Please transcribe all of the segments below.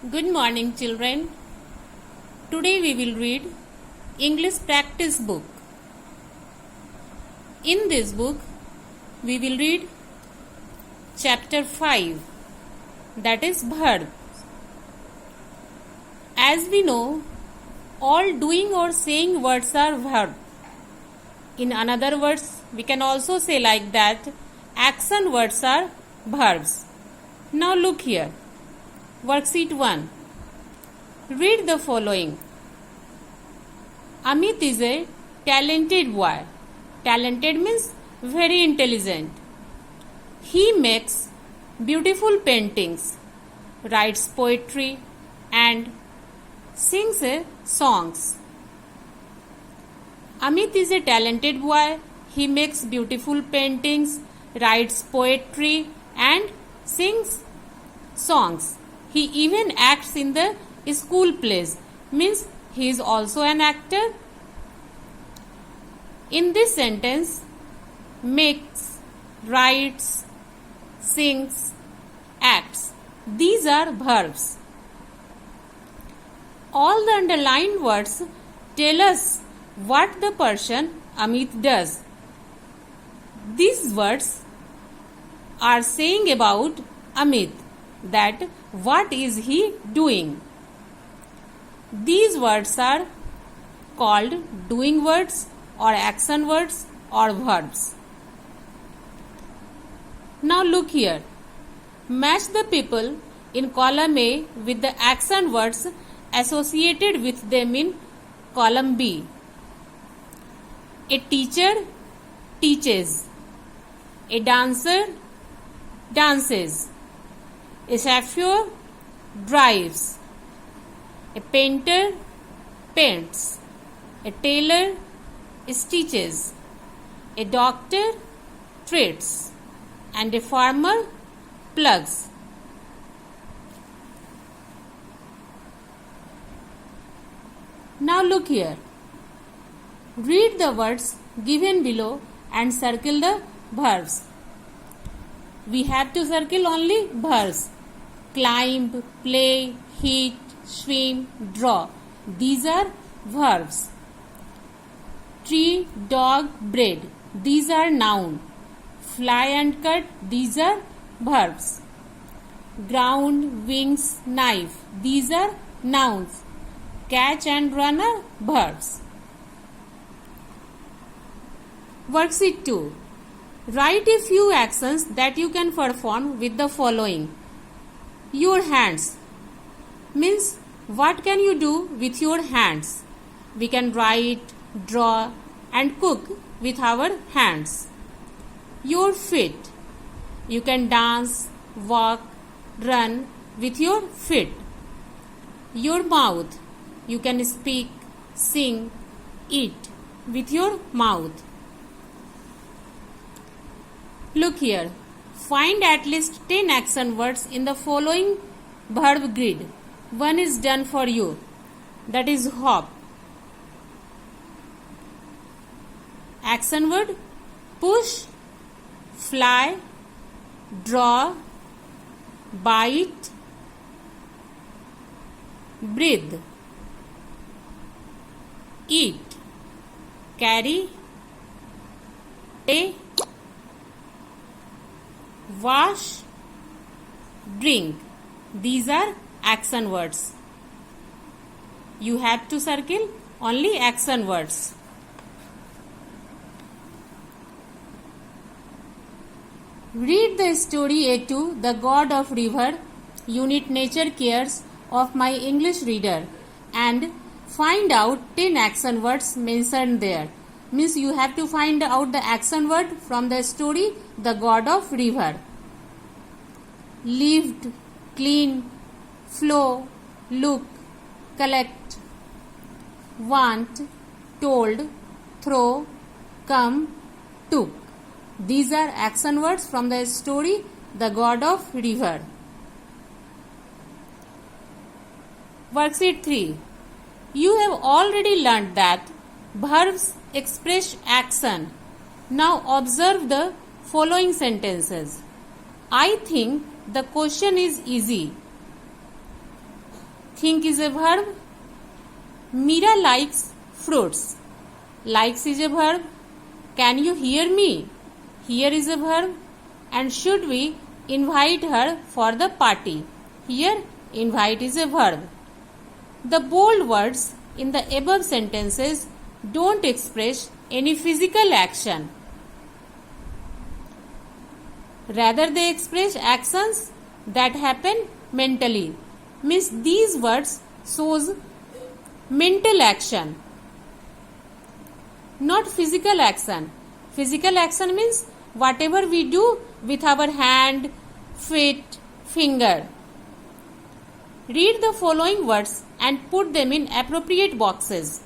Good morning, children. Today we will read English practice book. In this book, we will read chapter 5, that is verbs. As we know, all doing or saying words are verb. In another words, we can also say like that, action words are verbs. Now look here. Worksheet 1. Read the following. Amit is a talented boy. Talented means very intelligent. He makes beautiful paintings, writes poetry and sings songs. Amit is a talented boy. He makes beautiful paintings, writes poetry and sings songs. He even acts in the school plays, means he is also an actor. In this sentence, makes, writes, sings, acts. These are verbs. All the underlined words tell us what the person Amit does. These words are saying about Amit, that what is he doing. These words are called doing words or action words or verbs. Now look here. Match the people in column A with the action words associated with them in column B. A teacher teaches. A dancer dances. A chauffeur drives. A painter paints. A tailor stitches. A doctor treats. And a farmer plugs. Now look here. Read the words given below and circle the verbs. We have to circle only verbs. Climb, play, eat, swim, draw. These are verbs. Tree, dog, bread. These are noun. Fly and cut. These are verbs. Ground, wings, knife. These are nouns. Catch and run are verbs. Worksheet 2. Write a few actions that you can perform with the following. Your hands means what can you do with your hands? We can write, draw and cook with our hands. Your feet. You can dance, walk, run with your feet. Your mouth. You can speak, sing, eat with your mouth. Look here. Find at least 10 action words in the following verb grid. One is done for you. That is hop. Action word push, fly, draw, bite, breathe, eat, carry, pay, wash, drink. These are action words. You have to circle only action words. Read the story A2, The God of River, Unit Nature Cares of my English reader and find out 10 action words mentioned there. Means you have to find out the action word from the story The God of River. Lived, clean, flow, look, collect, want, told, throw, come, took. These are action words from the story The God of River. Worksheet 3. You have already learnt that verbs express action. Now observe the following sentences. I think the question is easy. Think is a verb. Meera likes fruits. Likes is a verb. Can you hear me? Hear is a verb. And should we invite her for the party? Here, invite is a verb. The bold words in the above sentences don't express any physical action. Rather, they express actions that happen mentally. Means these words shows mental action, not physical action. Physical action means whatever we do with our hand, feet, finger. Read the following words and put them in appropriate boxes.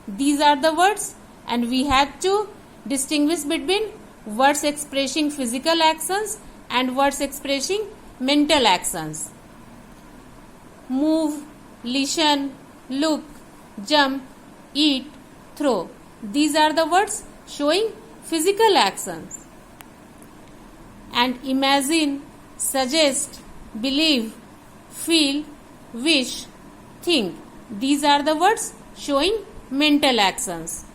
These are the words, and we have to distinguish between words expressing physical actions and words expressing mental actions. Move, listen, look, jump, eat, throw. These are the words showing physical actions. And imagine, suggest, believe, feel, wish, think. These are the words showing mental actions.